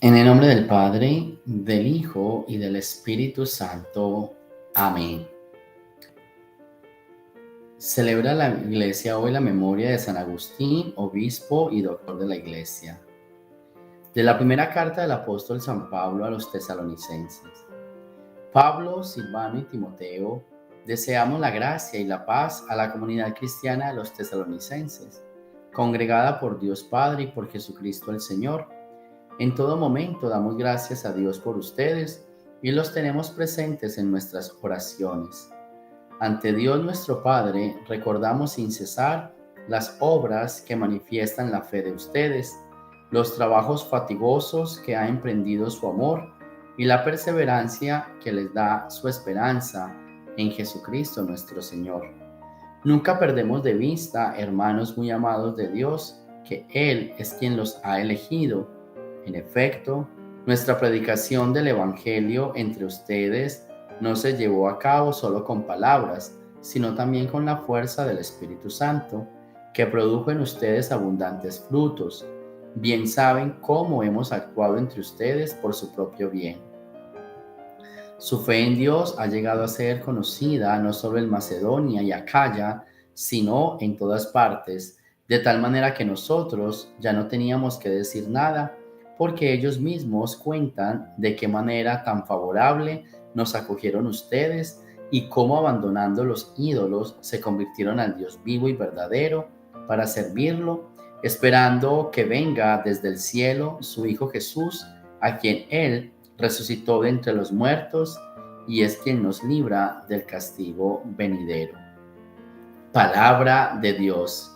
En el nombre del Padre, del Hijo y del Espíritu Santo. Amén. Celebra la Iglesia hoy la memoria de San Agustín, obispo y doctor de la Iglesia. De la primera carta del apóstol San Pablo a los tesalonicenses. Pablo, Silvano y Timoteo, deseamos la gracia y la paz a la comunidad cristiana de los tesalonicenses, congregada por Dios Padre y por Jesucristo el Señor. En todo momento damos gracias a Dios por ustedes y los tenemos presentes en nuestras oraciones. Ante Dios nuestro Padre recordamos sin cesar las obras que manifiestan la fe de ustedes, los trabajos fatigosos que ha emprendido su amor y la perseverancia que les da su esperanza en Jesucristo nuestro Señor. Nunca perdemos de vista, hermanos muy amados de Dios, que Él es quien los ha elegido. En efecto, nuestra predicación del Evangelio entre ustedes no se llevó a cabo solo con palabras, sino también con la fuerza del Espíritu Santo, que produjo en ustedes abundantes frutos. Bien saben cómo hemos actuado entre ustedes por su propio bien. Su fe en Dios ha llegado a ser conocida no solo en Macedonia y Acaya, sino en todas partes, de tal manera que nosotros ya no teníamos que decir nada, porque ellos mismos cuentan de qué manera tan favorable nos acogieron ustedes y cómo abandonando los ídolos se convirtieron al Dios vivo y verdadero para servirlo, esperando que venga desde el cielo su Hijo Jesús, a quien Él resucitó de entre los muertos y es quien nos libra del castigo venidero. Palabra de Dios.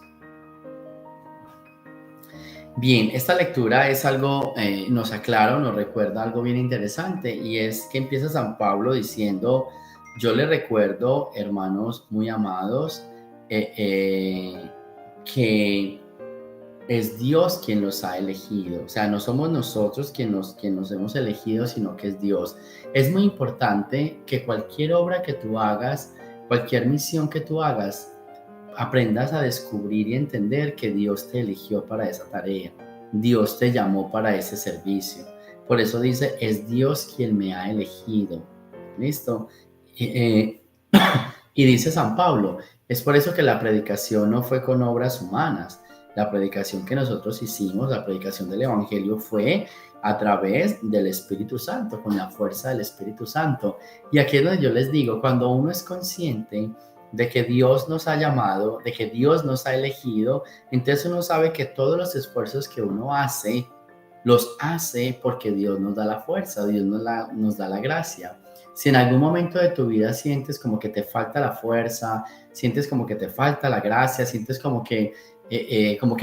Bien, esta lectura es algo, nos aclara, nos recuerda algo bien interesante, y es que empieza San Pablo diciendo: yo les recuerdo, hermanos muy amados, que es Dios quien los ha elegido. O sea, no somos nosotros quien nos hemos elegido, sino que es Dios. Es muy importante que cualquier obra que tú hagas, cualquier misión que tú hagas, aprendas a descubrir y entender que Dios te eligió para esa tarea. Dios te llamó para ese servicio. Por eso dice: es Dios quien me ha elegido. ¿Listo? Y dice San Pablo: es por eso que la predicación no fue con obras humanas. La predicación que nosotros hicimos, la predicación del Evangelio, fue a través del Espíritu Santo, con la fuerza del Espíritu Santo. Y aquí es donde yo les digo, cuando uno es consciente de que Dios nos ha llamado, de que Dios nos ha elegido, entonces uno sabe que todos los esfuerzos que uno hace, los hace porque Dios nos da la fuerza, Dios nos da la gracia. Si en algún momento de tu vida sientes como que te falta la fuerza, sientes como que te falta la gracia, sientes como que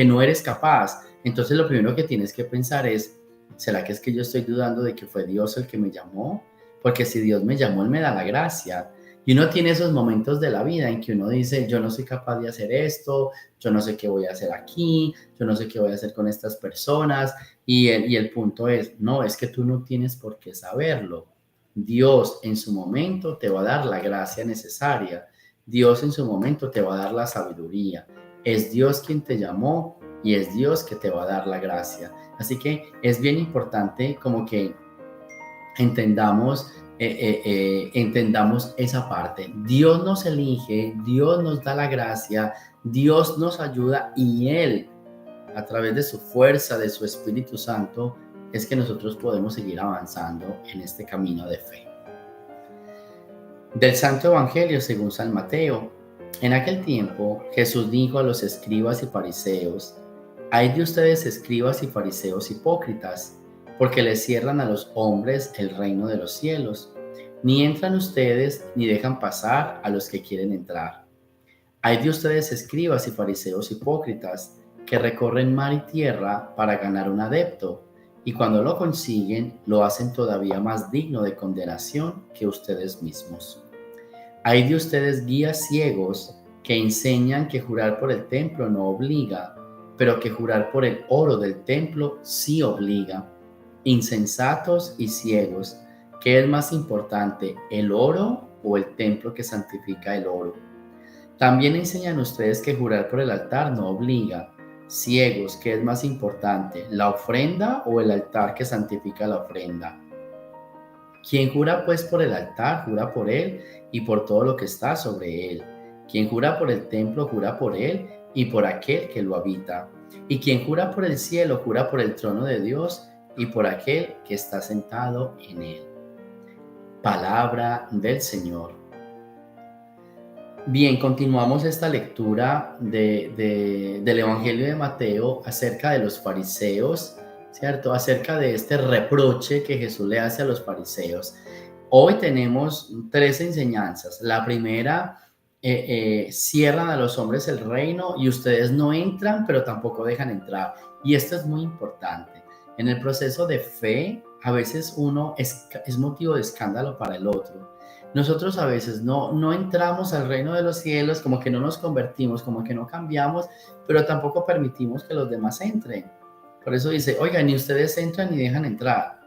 no eres capaz, entonces lo primero que tienes que pensar es: ¿será que es que yo estoy dudando de que fue Dios el que me llamó? Porque si Dios me llamó, Él me da la gracia. Y uno tiene esos momentos de la vida en que uno dice: yo no soy capaz de hacer esto, yo no sé qué voy a hacer aquí, yo no sé qué voy a hacer con estas personas. Y el punto es: no, es que tú no tienes por qué saberlo. Dios en su momento te va a dar la gracia necesaria. Dios en su momento te va a dar la sabiduría. Es Dios quien te llamó y es Dios que te va a dar la gracia. Así que es bien importante como que entendamos, entendamos esa parte. Dios nos elige, Dios nos da la gracia, Dios nos ayuda, y Él, a través de su fuerza, de su Espíritu Santo, es que nosotros podemos seguir avanzando en este camino de fe. Del Santo Evangelio según San Mateo. En aquel tiempo Jesús dijo a los escribas y fariseos: «Ay de ustedes, escribas y fariseos hipócritas, porque les cierran a los hombres el reino de los cielos. Ni entran ustedes ni dejan pasar a los que quieren entrar. Ay de ustedes, escribas y fariseos hipócritas, que recorren mar y tierra para ganar un adepto, y cuando lo consiguen, lo hacen todavía más digno de condenación que ustedes mismos. Ay de ustedes, guías ciegos, que enseñan que jurar por el templo no obliga, pero que jurar por el oro del templo sí obliga. Insensatos y ciegos, ¿qué es más importante, el oro o el templo que santifica el oro? También enseñan ustedes que jurar por el altar no obliga. Ciegos, ¿qué es más importante? ¿La ofrenda o el altar que santifica la ofrenda? Quien jura pues por el altar, jura por él y por todo lo que está sobre él. Quien jura por el templo, jura por él y por aquel que lo habita. Y quien jura por el cielo, jura por el trono de Dios y por aquel que está sentado en él. Palabra del Señor. Bien, continuamos esta lectura del Evangelio de Mateo acerca de los fariseos, ¿cierto? Acerca de este reproche que Jesús le hace a los fariseos. Hoy tenemos tres enseñanzas. La primera, cierran a los hombres el reino y ustedes no entran, pero tampoco dejan entrar. Y esto es muy importante. En el proceso de fe, a veces uno es motivo de escándalo para el otro. Nosotros a veces no entramos al reino de los cielos, como que no nos convertimos, como que no cambiamos, pero tampoco permitimos que los demás entren. Por eso dice, oigan, ni ustedes entran ni dejan entrar.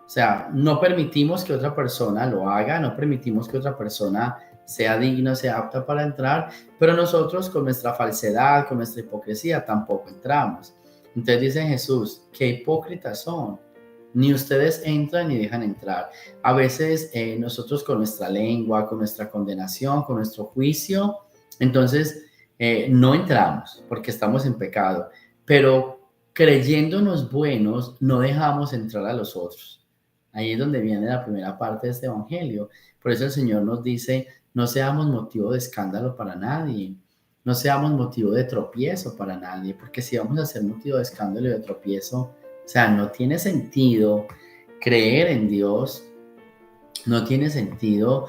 O sea, no permitimos que otra persona lo haga, no permitimos que otra persona sea digna, sea apta para entrar, pero nosotros con nuestra falsedad, con nuestra hipocresía, tampoco entramos. Entonces dice Jesús, qué hipócritas son. Ni ustedes entran ni dejan entrar. A veces nosotros con nuestra lengua, con nuestra condenación, con nuestro juicio, entonces no entramos porque estamos en pecado. Pero creyéndonos buenos, no dejamos entrar a los otros. Ahí es donde viene la primera parte de este evangelio. Por eso el Señor nos dice, no seamos motivo de escándalo para nadie. No seamos motivo de tropiezo para nadie, porque si vamos a ser motivo de escándalo y de tropiezo, o sea, no tiene sentido creer en Dios, no tiene sentido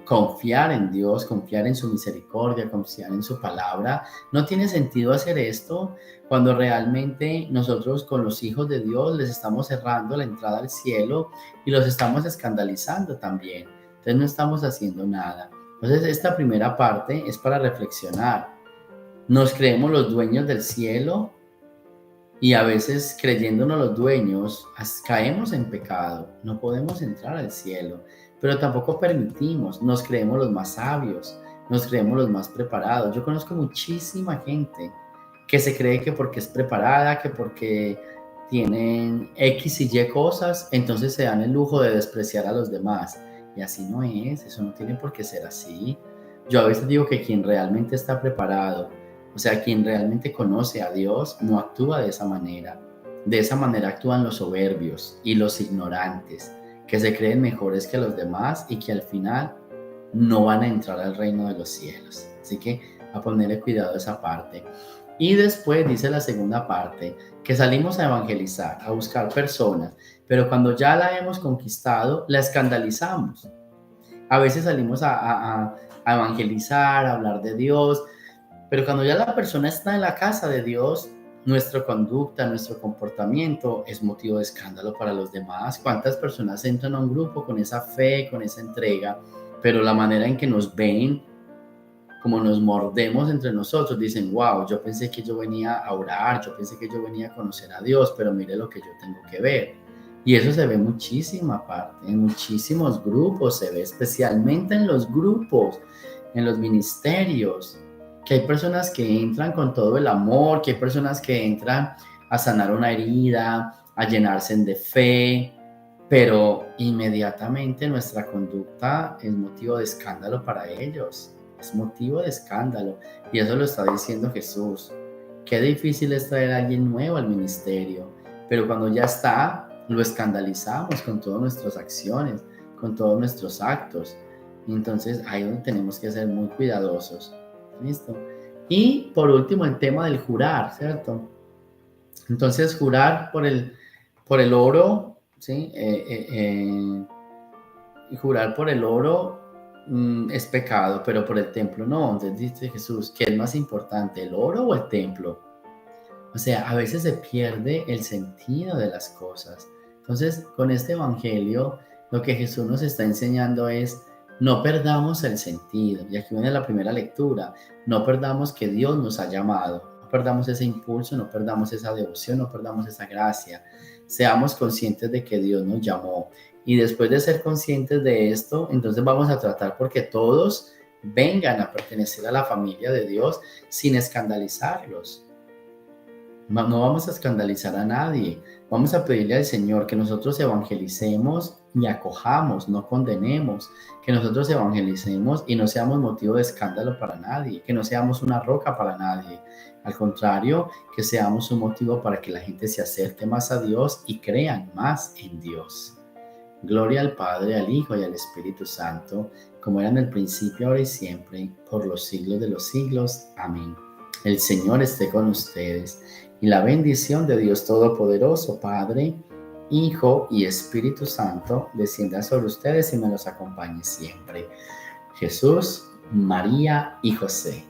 confiar en Dios, confiar en su misericordia, confiar en su palabra. No tiene sentido hacer esto cuando realmente nosotros con los hijos de Dios les estamos cerrando la entrada al cielo y los estamos escandalizando también. Entonces no estamos haciendo nada. Entonces esta primera parte es para reflexionar. ¿Nos creemos los dueños del cielo? Y a veces creyéndonos los dueños, caemos en pecado, no podemos entrar al cielo, pero tampoco permitimos, nos creemos los más sabios, nos creemos los más preparados. Yo conozco muchísima gente que se cree que porque es preparada, que porque tienen X y Y cosas, entonces se dan el lujo de despreciar a los demás. Y así no es, eso no tiene por qué ser así. Yo a veces digo que quien realmente está preparado, o sea, quien realmente conoce a Dios no actúa de esa manera. De esa manera actúan los soberbios y los ignorantes, que se creen mejores que los demás y que al final no van a entrar al reino de los cielos. Así que a ponerle cuidado a esa parte. Y después dice la segunda parte, que salimos a evangelizar, a buscar personas, pero cuando ya la hemos conquistado, la escandalizamos. A veces salimos a evangelizar, a hablar de Dios, pero cuando ya la persona está en la casa de Dios, nuestra conducta, nuestro comportamiento es motivo de escándalo para los demás. ¿Cuántas personas entran a un grupo con esa fe, con esa entrega, pero la manera en que nos ven, como nos mordemos entre nosotros, dicen, wow, yo pensé que yo venía a orar, yo pensé que yo venía a conocer a Dios, pero mire lo que yo tengo que ver. Y eso se ve muchísima parte, en muchísimos grupos, se ve especialmente en los grupos, en los ministerios, que hay personas que entran con todo el amor, que hay personas que entran a sanar una herida, a llenarse de fe, pero inmediatamente nuestra conducta es motivo de escándalo para ellos, es motivo de escándalo, y eso lo está diciendo Jesús. Qué difícil es traer a alguien nuevo al ministerio, pero cuando ya está, lo escandalizamos con todas nuestras acciones, con todos nuestros actos. Y entonces ahí es donde tenemos que ser muy cuidadosos. ¿Listo? Y por último, el tema del jurar, ¿cierto? Entonces, jurar por el oro, ¿sí? Jurar por el oro es pecado, pero por el templo no. Entonces dice Jesús, ¿qué es más importante, el oro o el templo? O sea, a veces se pierde el sentido de las cosas. Entonces, con este evangelio, lo que Jesús nos está enseñando es, no perdamos el sentido. Y aquí viene la primera lectura. No perdamos que Dios nos ha llamado. No perdamos ese impulso, no perdamos esa devoción, no perdamos esa gracia. Seamos conscientes de que Dios nos llamó. Y después de ser conscientes de esto, entonces vamos a tratar porque todos vengan a pertenecer a la familia de Dios sin escandalizarlos. No vamos a escandalizar a nadie. Vamos a pedirle al Señor que nosotros evangelicemos y acojamos, no condenemos, que nosotros evangelicemos y no seamos motivo de escándalo para nadie, que no seamos una roca para nadie. Al contrario, que seamos un motivo para que la gente se acerque más a Dios y crean más en Dios. Gloria al Padre, al Hijo y al Espíritu Santo, como era en el principio, ahora y siempre, por los siglos de los siglos. Amén. El Señor esté con ustedes, y la bendición de Dios Todopoderoso, Padre, Hijo y Espíritu Santo, descienda sobre ustedes y me los acompañe siempre. Jesús, María y José.